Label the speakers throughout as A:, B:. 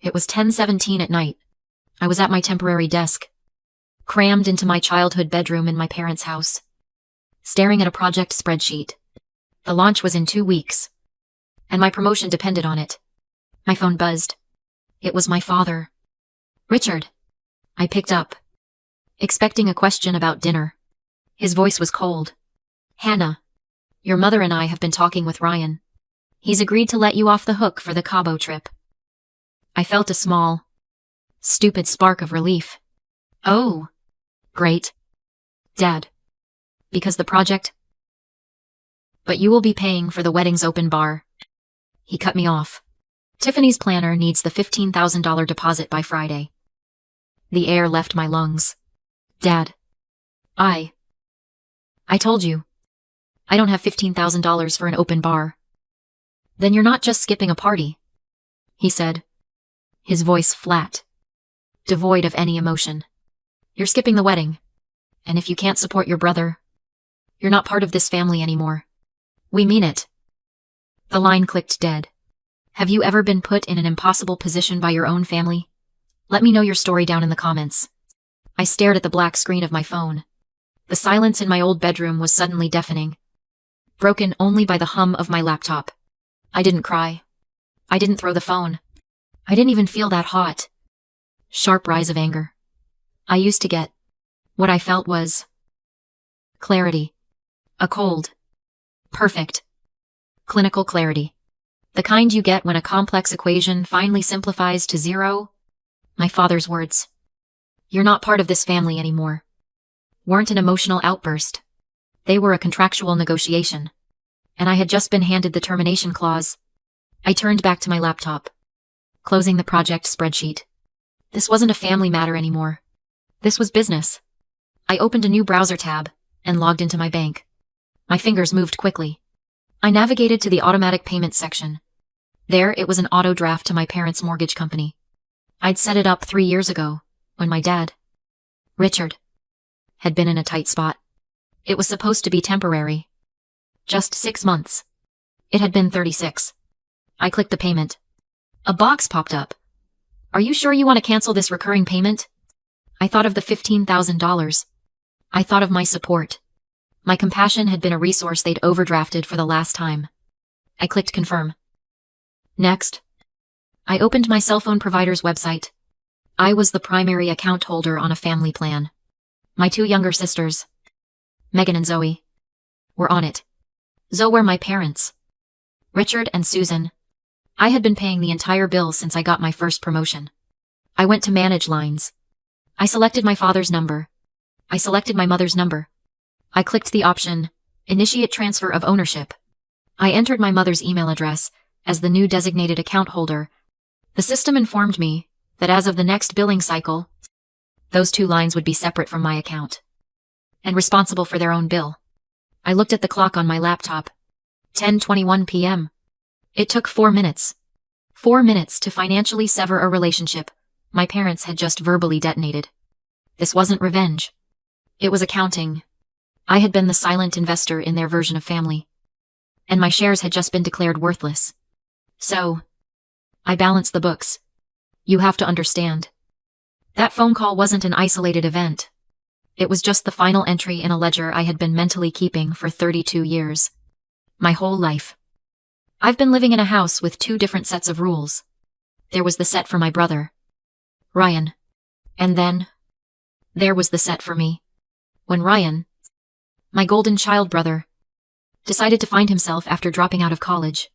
A: It was 10:17 at night. I was at my temporary desk, crammed into my childhood bedroom in my parents' house, staring at a project spreadsheet. The launch was in 2 weeks, and my promotion depended on it. My phone buzzed. It was my father. "Richard." I picked up, expecting a question about dinner. His voice was cold. "Hannah, your mother and I have been talking with Ryan. He's agreed to let you off the hook for the Cabo trip." I felt a small, stupid spark of relief. "Oh, great, Dad. Because the project? But you will be paying for the wedding's open bar." He cut me off. "Tiffany's planner needs the $15,000 deposit by Friday." The air left my lungs. "Dad, I told you. I don't have $15,000 for an open bar." "Then you're not just skipping a party," he said, his voice flat, devoid of any emotion. "You're skipping the wedding. And if you can't support your brother, you're not part of this family anymore. We mean it." The line clicked dead. Have you ever been put in an impossible position by your own family? Let me know your story down in the comments. I stared at the black screen of my phone. The silence in my old bedroom was suddenly deafening, broken only by the hum of my laptop. I didn't cry. I didn't throw the phone. I didn't even feel that hot, sharp rise of anger I used to get. What I felt was clarity. A cold, perfect, clinical clarity. The kind you get when a complex equation finally simplifies to zero. My father's words, "You're not part of this family anymore," weren't an emotional outburst. They were a contractual negotiation. And I had just been handed the termination clause. I turned back to my laptop, closing the project spreadsheet. This wasn't a family matter anymore. This was business. I opened a new browser tab and logged into my bank. My fingers moved quickly. I navigated to the automatic payments section. There it was an auto draft to my parents' mortgage company. I'd set it up 3 years ago, when my dad, Richard, had been in a tight spot. It was supposed to be temporary. Just 6 months. It had been 36. I clicked the payment. A box popped up. "Are you sure you want to cancel this recurring payment?" I thought of the $15,000. I thought of my support. My compassion had been a resource they'd overdrafted for the last time. I clicked confirm. Next, I opened my cell phone provider's website. I was the primary account holder on a family plan. My 2 younger sisters, Megan and Zoe, were on it. Zoe were my parents, Richard and Susan. I had been paying the entire bill since I got my first promotion. I went to manage lines. I selected my father's number. I selected my mother's number. I clicked the option, Initiate Transfer of Ownership. I entered my mother's email address as the new designated account holder. The system informed me that as of the next billing cycle, those 2 lines would be separate from my account and responsible for their own bill. I looked at the clock on my laptop. 10:21 p.m. It took 4 minutes. 4 minutes to financially sever a relationship my parents had just verbally detonated. This wasn't revenge. It was accounting. I had been the silent investor in their version of family, and my shares had just been declared worthless. So, I balanced the books. You have to understand. That phone call wasn't an isolated event. It was just the final entry in a ledger I had been mentally keeping for 32 years. My whole life. I've been living in a house with 2 different sets of rules. There was the set for my brother, Ryan. And then, there was the set for me. When Ryan, my golden child brother, decided to find himself after dropping out of college,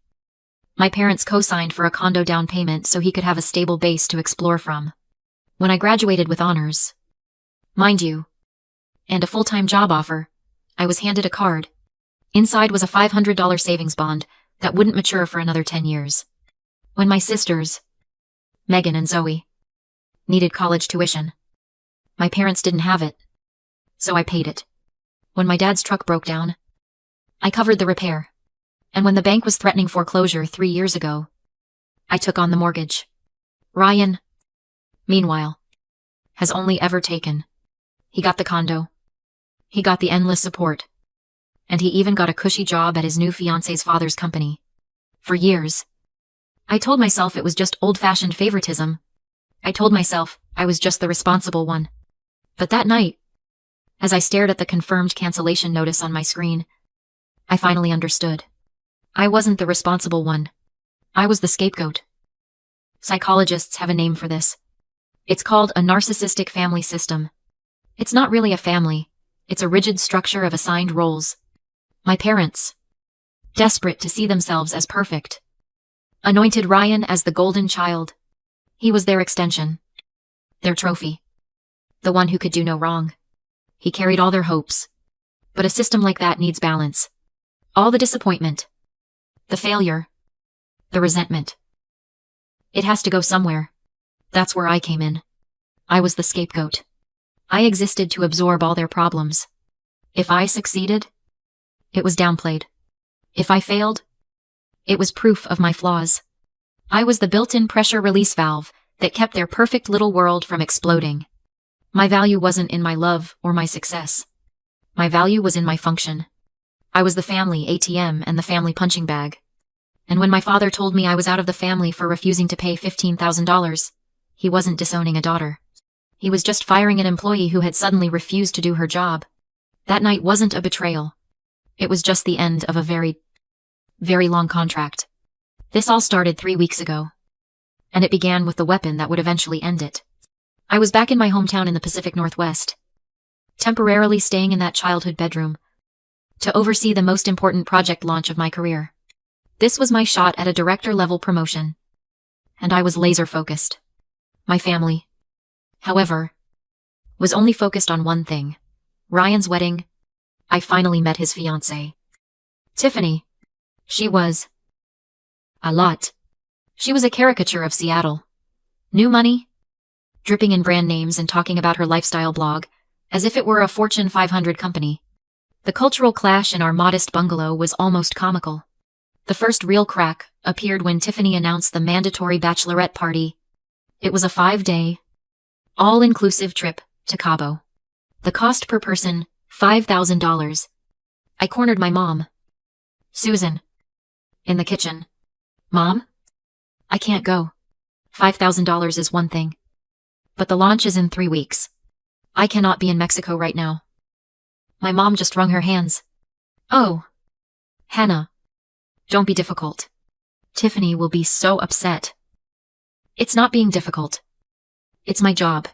A: my parents co-signed for a condo down payment so he could have a stable base to explore from. When I graduated with honors, mind you, and a full-time job offer, I was handed a card. Inside was a $500 savings bond that wouldn't mature for another 10 years. When my sisters, Megan and Zoe, needed college tuition, my parents didn't have it, so I paid it. When my dad's truck broke down, I covered the repair. And when the bank was threatening foreclosure 3 years ago, I took on the mortgage. Ryan, meanwhile, has only ever taken. He got the condo. He got the endless support. And he even got a cushy job at his new fiancé's father's company. For years, I told myself it was just old-fashioned favoritism. I told myself I was just the responsible one. But that night, as I stared at the confirmed cancellation notice on my screen, I finally understood. I wasn't the responsible one. I was the scapegoat. Psychologists have a name for this. It's called a narcissistic family system. It's not really a family. It's a rigid structure of assigned roles. My parents, desperate to see themselves as perfect, anointed Ryan as the golden child. He was their extension, their trophy, the one who could do no wrong. He carried all their hopes. But a system like that needs balance. All the disappointment, the failure, the resentment. It has to go somewhere. That's where I came in. I was the scapegoat. I existed to absorb all their problems. If I succeeded, it was downplayed. If I failed, it was proof of my flaws. I was the built-in pressure release valve that kept their perfect little world from exploding. My value wasn't in my love or my success. My value was in my function. I was the family ATM and the family punching bag. And when my father told me I was out of the family for refusing to pay $15,000, he wasn't disowning a daughter. He was just firing an employee who had suddenly refused to do her job. That night wasn't a betrayal. It was just the end of a very, very long contract. This all started 3 weeks ago. And it began with the weapon that would eventually end it. I was back in my hometown in the Pacific Northwest, temporarily staying in that childhood bedroom, to oversee the most important project launch of my career. This was my shot at a director-level promotion. And I was laser-focused. My family, however, was only focused on one thing. Ryan's wedding. I finally met his fiancée. Tiffany. She was a lot. She was a caricature of Seattle. New money, dripping in brand names and talking about her lifestyle blog, as if it were a Fortune 500 company. The cultural clash in our modest bungalow was almost comical. The first real crack appeared when Tiffany announced the mandatory bachelorette party. It was a 5-day, all-inclusive trip to Cabo. The cost per person, $5,000. I cornered my mom, Susan, in the kitchen. Mom? I can't go. $5,000 is one thing. But the launch is in 3 weeks. I cannot be in Mexico right now. My mom just wrung her hands. Oh, Hannah, don't be difficult. Tiffany will be so upset. It's not being difficult. It's my job,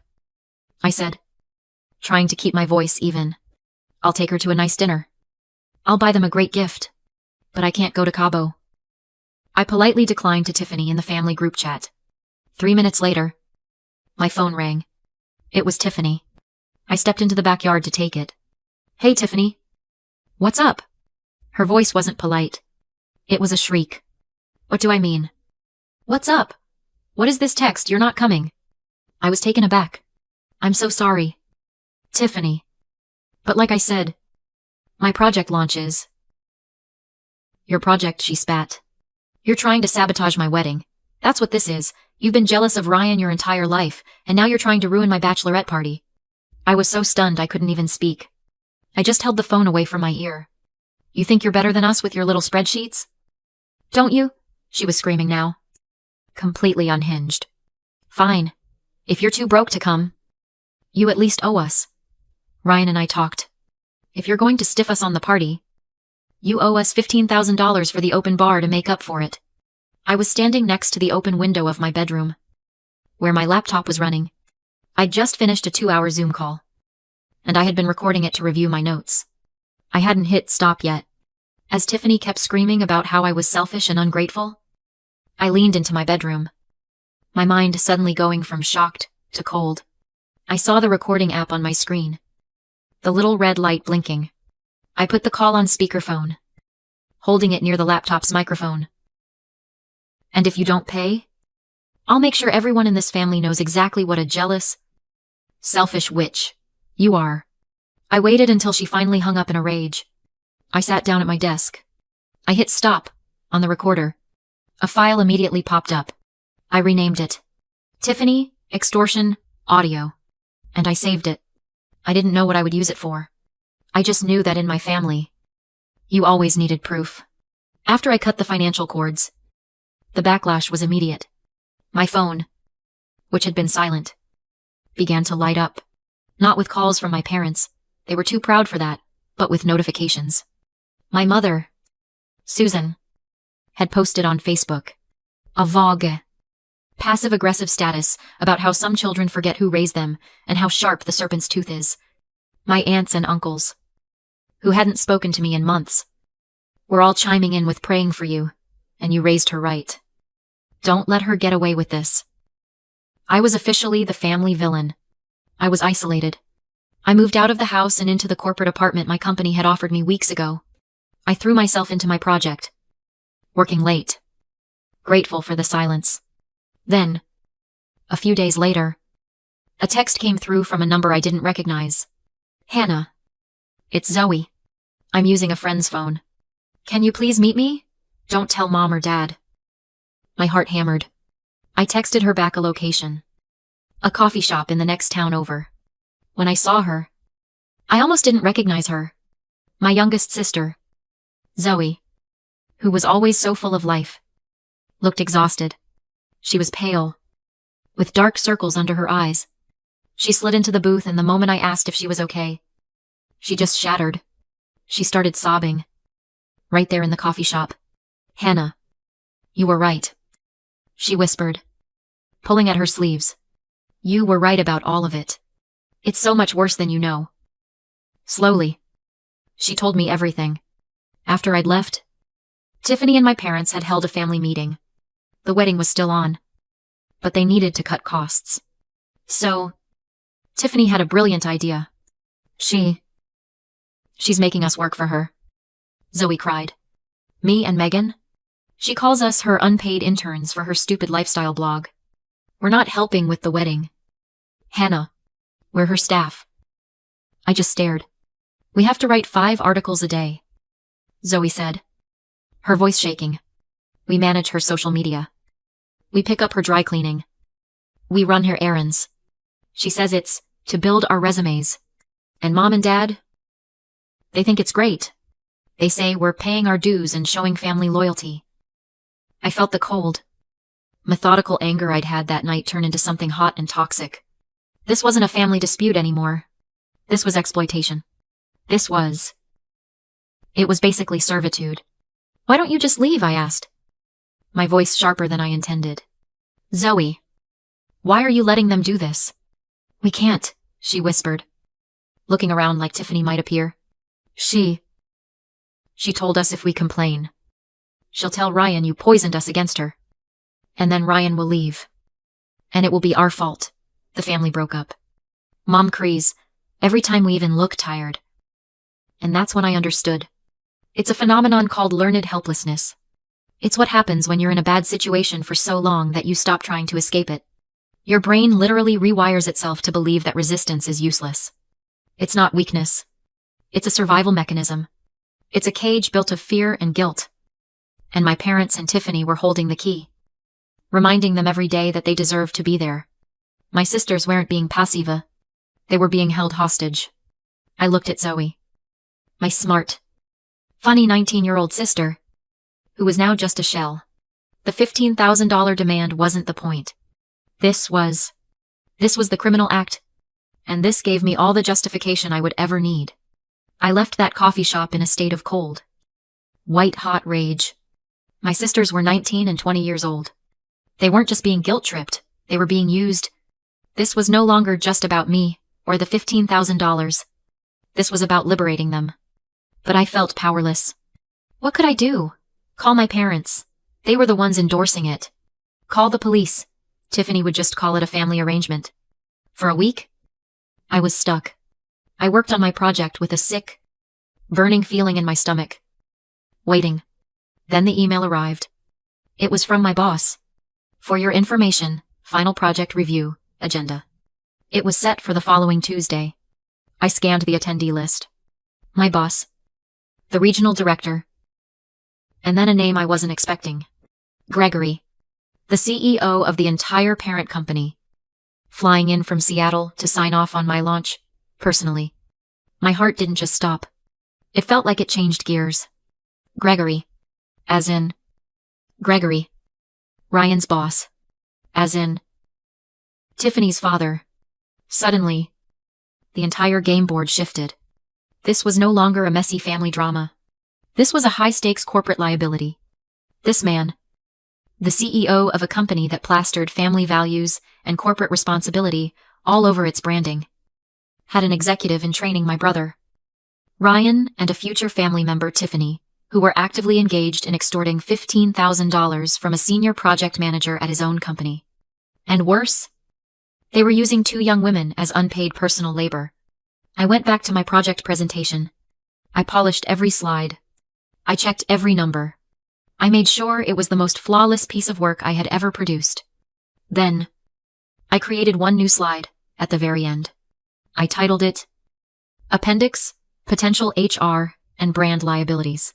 A: I said, trying to keep my voice even. I'll take her to a nice dinner. I'll buy them a great gift. But I can't go to Cabo. I politely declined to Tiffany in the family group chat. 3 minutes later, my phone rang. It was Tiffany. I stepped into the backyard to take it. Hey, Tiffany. What's up? Her voice wasn't polite. It was a shriek. What do I mean? What's up? What is this text? You're not coming. I was taken aback. I'm so sorry. Tiffany. But like I said, my project launches. Your project, she spat. You're trying to sabotage my wedding. That's what this is. You've been jealous of Ryan your entire life, and now you're trying to ruin my bachelorette party. I was so stunned I couldn't even speak. I just held the phone away from my ear. You think you're better than us with your little spreadsheets? Don't you? She was screaming now. Completely unhinged. Fine. If you're too broke to come, you at least owe us. Ryan and I talked. If you're going to stiff us on the party, you owe us $15,000 for the open bar to make up for it. I was standing next to the open window of my bedroom, where my laptop was running. I'd just finished a 2-hour Zoom call, and I had been recording it to review my notes. I hadn't hit stop yet. As Tiffany kept screaming about how I was selfish and ungrateful, I leaned into my bedroom, my mind suddenly going from shocked to cold. I saw the recording app on my screen, the little red light blinking. I put the call on speakerphone, holding it near the laptop's microphone. And if you don't pay, I'll make sure everyone in this family knows exactly what a jealous, selfish witch you are. I waited until she finally hung up in a rage. I sat down at my desk. I hit stop on the recorder. A file immediately popped up. I renamed it Tiffany Extortion Audio, and I saved it. I didn't know what I would use it for. I just knew that in my family, you always needed proof. After I cut the financial cords The backlash was immediate. My phone, which had been silent, began to light up. Not with calls from my parents. They were too proud for that, but with notifications. My mother, Susan, had posted on Facebook a vague, passive-aggressive status about how some children forget who raised them and how sharp the serpent's tooth is. My aunts and uncles, who hadn't spoken to me in months, were all chiming in with praying for you, and you raised her right. Don't let her get away with this. I was officially the family villain. I was isolated. I moved out of the house and into the corporate apartment my company had offered me weeks ago. I threw myself into my project, working late, grateful for the silence. Then, a few days later, a text came through from a number I didn't recognize. Hannah. It's Zoe. I'm using a friend's phone. Can you please meet me? Don't tell Mom or Dad. My heart hammered. I texted her back a location. A coffee shop in the next town over. When I saw her, I almost didn't recognize her. My youngest sister, Zoe, who was always so full of life, looked exhausted. She was pale, with dark circles under her eyes. She slid into the booth, and the moment I asked if she was okay, she just shattered. She started sobbing, right there in the coffee shop. Hannah, you were right, she whispered, pulling at her sleeves. You were right about all of it. It's so much worse than you know. Slowly, she told me everything. After I'd left, Tiffany and my parents had held a family meeting. The wedding was still on, but they needed to cut costs. So, Tiffany had a brilliant idea. She's making us work for her, Zoe cried. Me and Megan? She calls us her unpaid interns for her stupid lifestyle blog. We're not helping with the wedding. Hannah, we're her staff. I just stared. We have to write 5 articles a day, Zoe said, her voice shaking. We manage her social media. We pick up her dry cleaning. We run her errands. She says it's to build our resumes. And Mom and Dad, they think it's great. They say we're paying our dues and showing family loyalty. I felt the cold, methodical anger I'd had that night turn into something hot and toxic. This wasn't a family dispute anymore. This was exploitation. It was basically servitude. Why don't you just leave? I asked, my voice sharper than I intended. Zoe, why are you letting them do this? We can't, she whispered, looking around like Tiffany might appear. She told us if we complain, she'll tell Ryan you poisoned us against her. And then Ryan will leave. And it will be our fault. The family broke up. Mom cries every time we even look tired. And that's when I understood. It's a phenomenon called learned helplessness. It's what happens when you're in a bad situation for so long that you stop trying to escape it. Your brain literally rewires itself to believe that resistance is useless. It's not weakness. It's a survival mechanism. It's a cage built of fear and guilt. And my parents and Tiffany were holding the key, reminding them every day that they deserved to be there. My sisters weren't being passive. They were being held hostage. I looked at Zoe, my smart, funny 19-year-old sister, who was now just a shell. The $15,000 demand wasn't the point. This was the criminal act, and this gave me all the justification I would ever need. I left that coffee shop in a state of cold, white-hot rage. My sisters were 19 and 20 years old. They weren't just being guilt-tripped, they were being used. This was no longer just about me, or the $15,000. This was about liberating them. But I felt powerless. What could I do? Call my parents. They were the ones endorsing it. Call the police. Tiffany would just call it a family arrangement. For a week, I was stuck. I worked on my project with a sick, burning feeling in my stomach. Waiting. Then the email arrived. It was from my boss. For your information, final project review, agenda. It was set for the following Tuesday. I scanned the attendee list. My boss. The regional director. And then a name I wasn't expecting. Gregory. The CEO of the entire parent company. Flying in from Seattle to sign off on my launch, personally. My heart didn't just stop. It felt like it changed gears. Gregory. As in, Gregory. Ryan's boss. As in, Tiffany's father. Suddenly, the entire game board shifted. This was no longer a messy family drama. This was a high-stakes corporate liability. This man, the CEO of a company that plastered family values and corporate responsibility all over its branding, had an executive in training my brother, Ryan, and a future family member, Tiffany, who were actively engaged in extorting $15,000 from a senior project manager at his own company. And worse, they were using 2 young women as unpaid personal labor. I went back to my project presentation. I polished every slide. I checked every number. I made sure it was the most flawless piece of work I had ever produced. Then, I created one new slide at the very end. I titled it, Appendix, Potential HR and Brand Liabilities.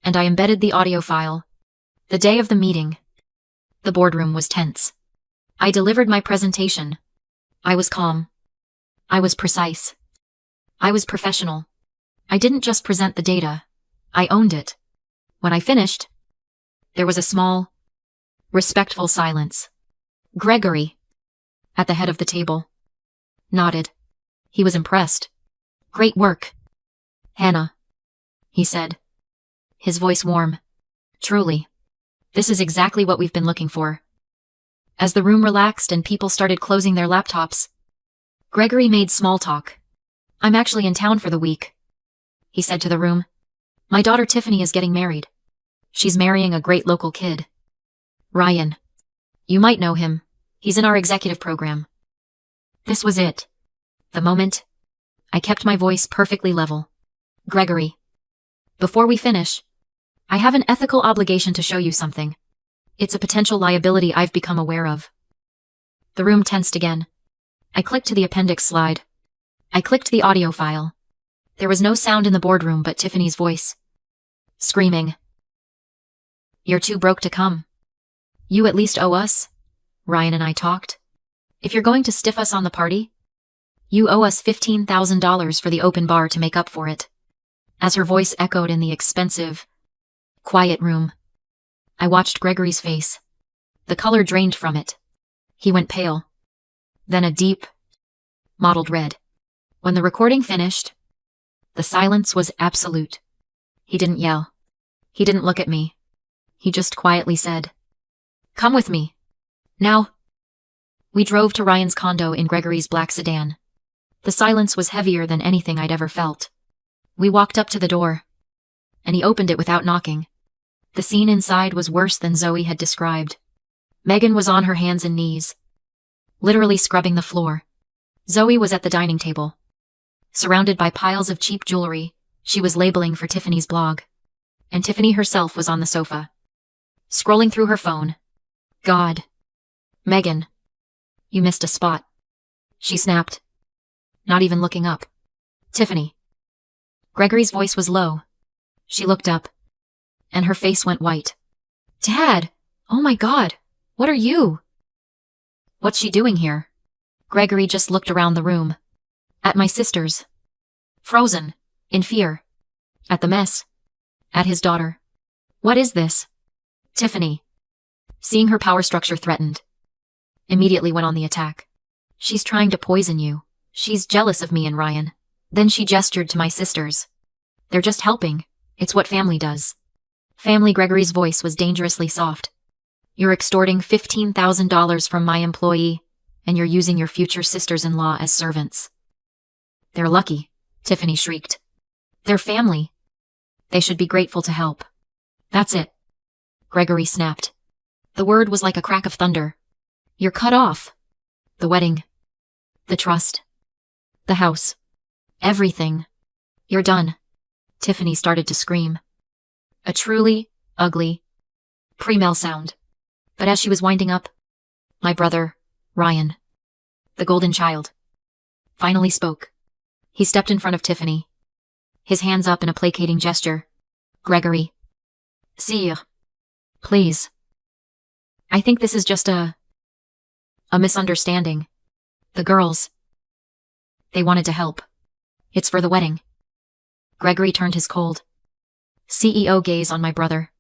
A: And I embedded the audio file. The day of the meeting, the boardroom was tense. I delivered my presentation. I was calm. I was precise. I was professional. I didn't just present the data. I owned it. When I finished, there was a small, respectful silence. Gregory, at the head of the table, nodded. He was impressed. Great work, Hannah, he said, his voice warm. Truly, this is exactly what we've been looking for. As the room relaxed and people started closing their laptops, Gregory made small talk. I'm actually in town for the week, he said to the room. My daughter Tiffany is getting married. She's marrying a great local kid. Ryan. You might know him. He's in our executive program. This was it. The moment. I kept my voice perfectly level. Gregory. Before we finish, I have an ethical obligation to show you something. It's a potential liability I've become aware of. The room tensed again. I clicked to the appendix slide. I clicked the audio file. There was no sound in the boardroom but Tiffany's voice, screaming. You're too broke to come. You at least owe us. Ryan and I talked. If you're going to stiff us on the party, you owe us $15,000 for the open bar to make up for it. As her voice echoed in the expensive, quiet room, I watched Gregory's face. The color drained from it. He went pale. Then a deep, mottled red. When the recording finished, the silence was absolute. He didn't yell. He didn't look at me. He just quietly said, Come with me. Now. We drove to Ryan's condo in Gregory's black sedan. The silence was heavier than anything I'd ever felt. We walked up to the door, and he opened it without knocking. The scene inside was worse than Zoe had described. Megan was on her hands and knees, literally scrubbing the floor. Zoe was at the dining table. Surrounded by piles of cheap jewelry, she was labeling for Tiffany's blog. And Tiffany herself was on the sofa, scrolling through her phone. God. Megan. You missed a spot. She snapped, not even looking up. Tiffany. Gregory's voice was low. She looked up, and her face went white. Dad! Oh my God! What are you? What's she doing here? Gregory just looked around the room. At my sisters. Frozen. In fear. At the mess. At his daughter. What is this? Tiffany, seeing her power structure threatened, immediately went on the attack. She's trying to poison you. She's jealous of me and Ryan. Then she gestured to my sisters. They're just helping. It's what family does. Family. Gregory's voice was dangerously soft. You're extorting $15,000 from my employee, and you're using your future sisters-in-law as servants. They're lucky, Tiffany shrieked. They're family. They should be grateful to help. That's it. Gregory snapped. The word was like a crack of thunder. You're cut off. The wedding. The trust. The house. Everything. You're done. Tiffany started to scream. A truly ugly pre-mel sound. But as she was winding up, my brother, Ryan, the golden child, finally spoke. He stepped in front of Tiffany, his hands up in a placating gesture. Gregory. Sire. Please. I think this is just a misunderstanding. The girls, they wanted to help. It's for the wedding. Gregory turned his cold CEO gaze on my brother.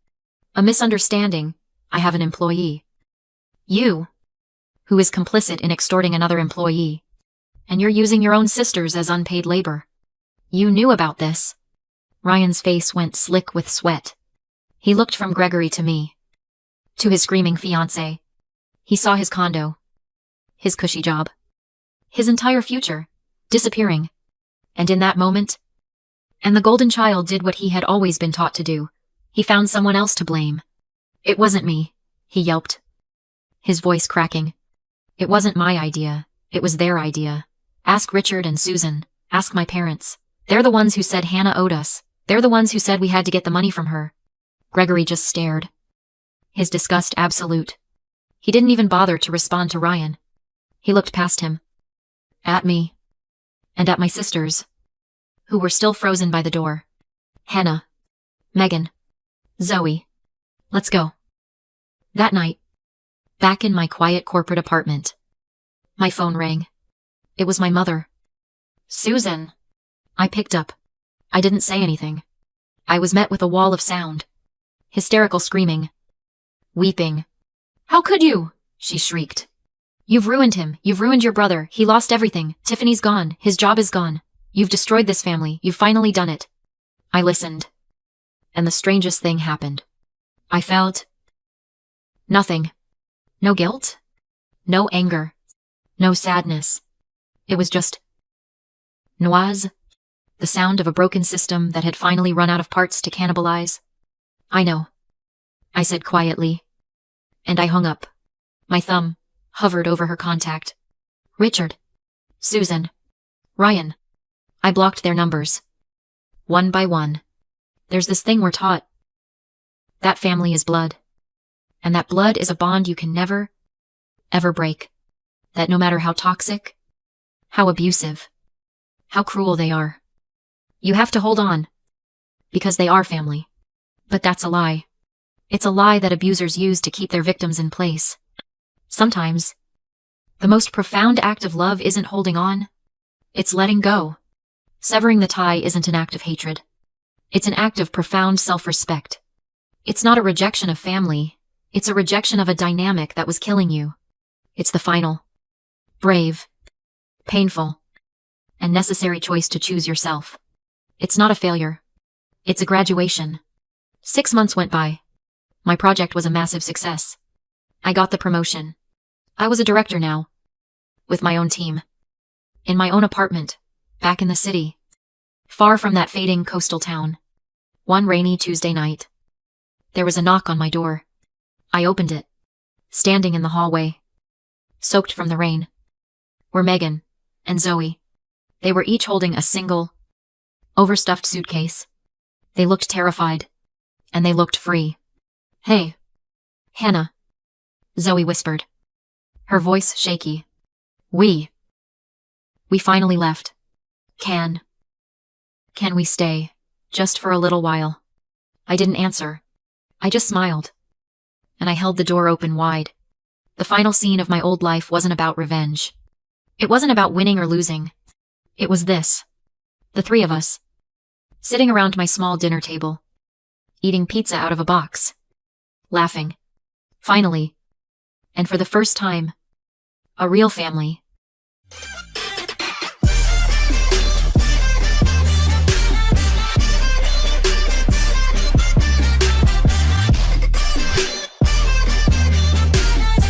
A: A misunderstanding. I have an employee. You, who is complicit in extorting another employee. And you're using your own sisters as unpaid labor. You knew about this. Ryan's face went slick with sweat. He looked from Gregory to me. To his screaming fiancée. He saw his condo. His cushy job. His entire future. Disappearing. And in that moment, and the golden child did what he had always been taught to do. He found someone else to blame. It wasn't me, he yelped. His voice cracking. It wasn't my idea. It was their idea. Ask Richard and Susan. Ask my parents. They're the ones who said Hannah owed us. They're the ones who said we had to get the money from her. Gregory just stared. His disgust absolute. He didn't even bother to respond to Ryan. He looked past him. At me. And at my sisters. Who were still frozen by the door. Hannah. Megan. Zoe. Let's go. That night, back in my quiet corporate apartment, my phone rang. It was my mother. Susan. I picked up. I didn't say anything. I was met with a wall of sound. Hysterical screaming. Weeping. How could you? She shrieked. You've ruined him. You've ruined your brother. He lost everything. Tiffany's gone. His job is gone. You've destroyed this family. You've finally done it. I listened. And the strangest thing happened. I felt nothing. No guilt. No anger. No sadness. It was just noise. The sound of a broken system that had finally run out of parts to cannibalize. I know. I said quietly. And I hung up. My thumb hovered over her contact. Richard. Susan. Ryan. I blocked their numbers. One by one. There's this thing we're taught. That family is blood. And that blood is a bond you can never, ever break. That no matter how toxic, how abusive, how cruel they are, you have to hold on. Because they are family. But that's a lie. It's a lie that abusers use to keep their victims in place. Sometimes, the most profound act of love isn't holding on. It's letting go. Severing the tie isn't an act of hatred. It's an act of profound self-respect. It's not a rejection of family. It's a rejection of a dynamic that was killing you. It's the final, brave, painful, and necessary choice to choose yourself. It's not a failure. It's a graduation. 6 months went by. My project was a massive success. I got the promotion. I was a director now. With my own team. In my own apartment. Back in the city. Far from that fading coastal town. One rainy Tuesday night. There was a knock on my door. I opened it. Standing in the hallway, soaked from the rain, were Megan and Zoe. They were each holding a single, overstuffed suitcase. They looked terrified. And they looked free. Hey. Hannah. Zoe whispered. Her voice shaky. We finally left. Can we stay? Just for a little while? I didn't answer. I just smiled. And I held the door open wide. The final scene of my old life wasn't about revenge. It wasn't about winning or losing. It was this. The three of us. Sitting around my small dinner table. Eating pizza out of a box. Laughing. Finally. And for the first time. A real family.